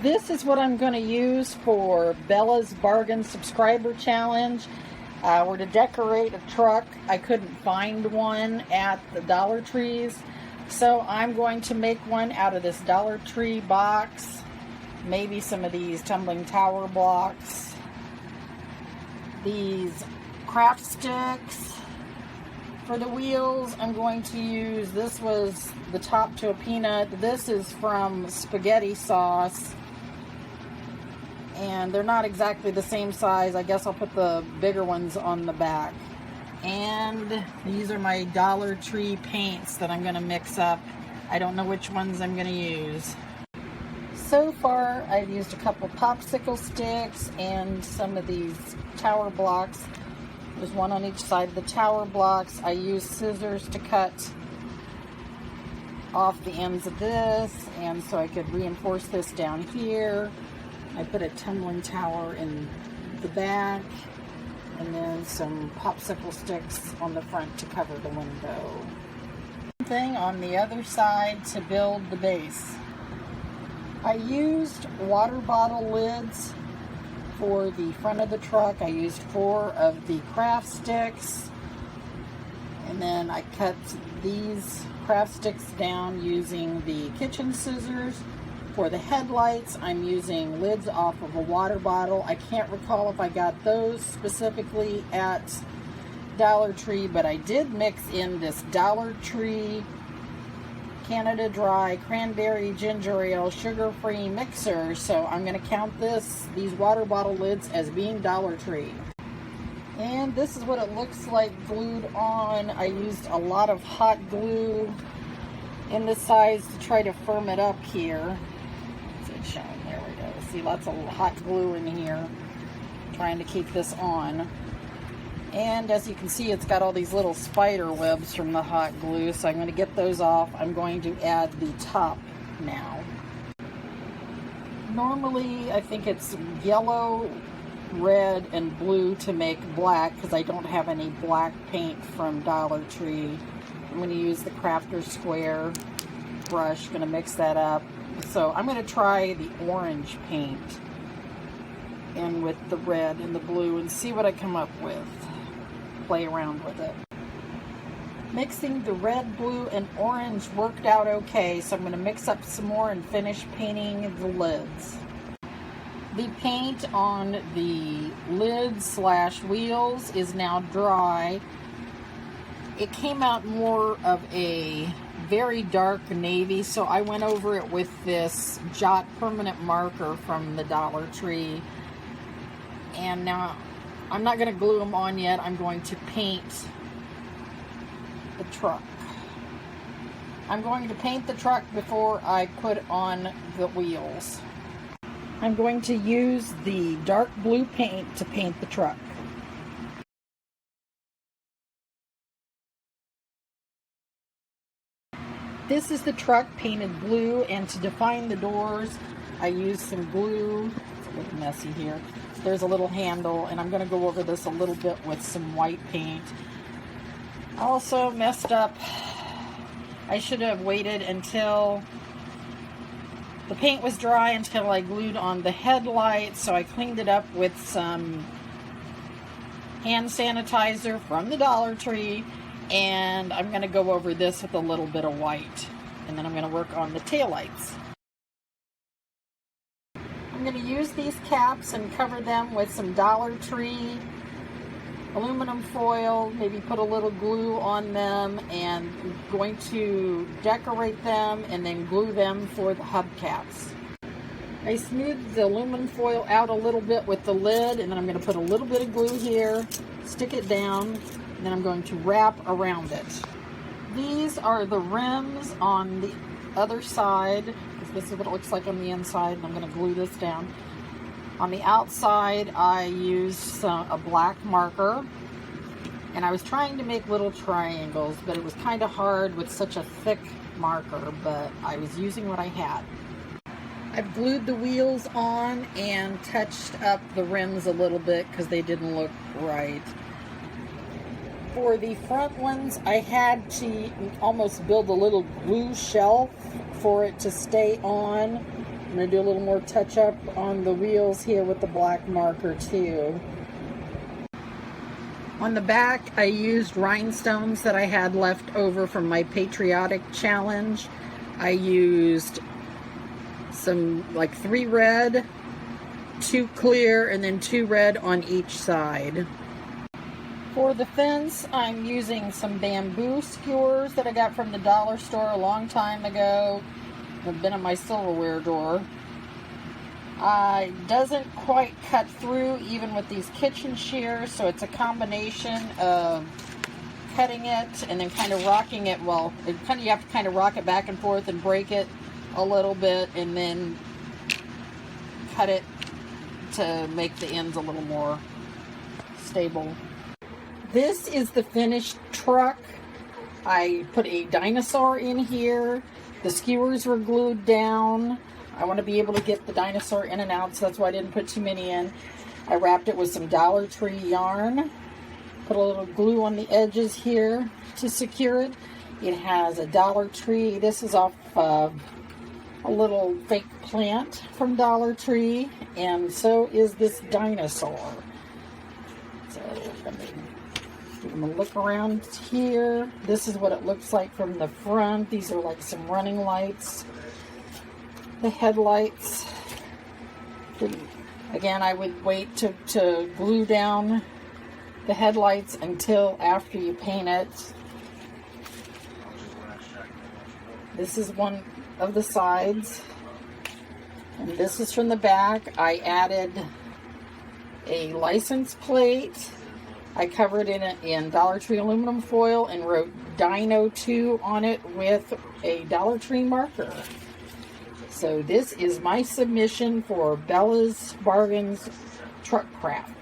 This is what I'm going to use for Bella's Bargain Subscriber Challenge. We're to decorate a truck. I couldn't find one at the Dollar Trees, so I'm going to make one out of this Dollar Tree box. Maybe some of these tumbling tower blocks. These craft sticks. For the wheels, I'm going to use, this was the top to a peanut. This is from spaghetti sauce. And they're not exactly the same size. I guess I'll put the bigger ones on the back. And these are my Dollar Tree paints that I'm going to mix up. I don't know which ones I'm going to use. So far, I've used a couple popsicle sticks and some of these tower blocks. There's one on each side of the tower blocks. I used scissors to cut off the ends of this, and so I could reinforce this down here. I put a tumbling tower in the back, and then some popsicle sticks on the front to cover the window. Same thing on the other side to build the base. I used water bottle lids for the front of the truck. I used 4 of the craft sticks, and then I cut these craft sticks down using the kitchen scissors. For the headlights, I'm using lids off of a water bottle. I can't recall if I got those specifically at Dollar Tree, but I did mix in this Dollar Tree Canada Dry Cranberry Ginger Ale Sugar-Free Mixer, so I'm going to count these water bottle lids as being Dollar Tree. And this is what it looks like glued on. I used a lot of hot glue in the sides to try to firm it up here. It's showing, there we go. See, lots of hot glue in here trying to keep this on. And as you can see, it's got all these little spider webs from the hot glue, so I'm going to get those off. I'm going to add the top now. Normally, I think it's yellow, red, and blue to make black, because I don't have any black paint from Dollar Tree. I'm going to use the Crafter Square brush, going to mix that up. So I'm going to try the orange paint in with the red and the blue and see what I come up with. Play around with it. Mixing the red, blue, and orange worked out okay, so I'm going to mix up some more and finish painting the lids. The paint on the lids / wheels is now dry. It came out more of a very dark navy, so I went over it with this Jot permanent marker from the Dollar Tree. And now I'm not going to glue them on yet. I'm going to paint the truck. I'm going to paint the truck before I put on the wheels. I'm going to use the dark blue paint to paint the truck. This is the truck painted blue, and to define the doors, I used some glue. It's a little messy here. There's a little handle, and I'm going to go over this a little bit with some white paint. Also messed up. I should have waited until the paint was dry until I glued on the headlights, so I cleaned it up with some hand sanitizer from the Dollar Tree, and I'm going to go over this with a little bit of white, and then I'm going to work on the taillights. I'm going to use these caps and cover them with some Dollar Tree aluminum foil, maybe put a little glue on them, and I'm going to decorate them and then glue them for the hubcaps. I smoothed the aluminum foil out a little bit with the lid, and then I'm going to put a little bit of glue here, stick it down, and then I'm going to wrap around it. These are the rims on the other side. This is what it looks like on the inside, and I'm going to glue this down. On the outside, I used a black marker, and I was trying to make little triangles, but it was kind of hard with such a thick marker, but I was using what I had. I've glued the wheels on and touched up the rims a little bit because they didn't look right. For the front ones, I had to almost build a little glue shelf for it to stay on. I'm going to do a little more touch up on the wheels here with the black marker too. On the back, I used rhinestones that I had left over from my patriotic challenge. I used some, like 3 red, 2 clear, and then 2 red on each side. For the fence, I'm using some bamboo skewers that I got from the dollar store a long time ago. They've been in my silverware drawer. Doesn't quite cut through even with these kitchen shears, so it's a combination of cutting it and then kind of rocking it. Well, you have to kind of rock it back and forth and break it a little bit and then cut it to make the ends a little more stable. This is the finished truck. I put a dinosaur in here. The skewers were glued down. I want to be able to get the dinosaur in and out, so that's why I didn't put too many in. I wrapped it with some Dollar Tree yarn. Put a little glue on the edges here to secure it. It has a Dollar Tree. This is off a little fake plant from Dollar Tree, and so is this dinosaur. So I'm going to look around here. This is what it looks like from the front. These are like some running lights. The headlights. Again, I would wait to glue down the headlights until after you paint it. This is one of the sides. And this is from the back. I added a license plate. I covered it in Dollar Tree aluminum foil and wrote Dino 2 on it with a Dollar Tree marker. So this is my submission for Bella's Bargains Truck Craft.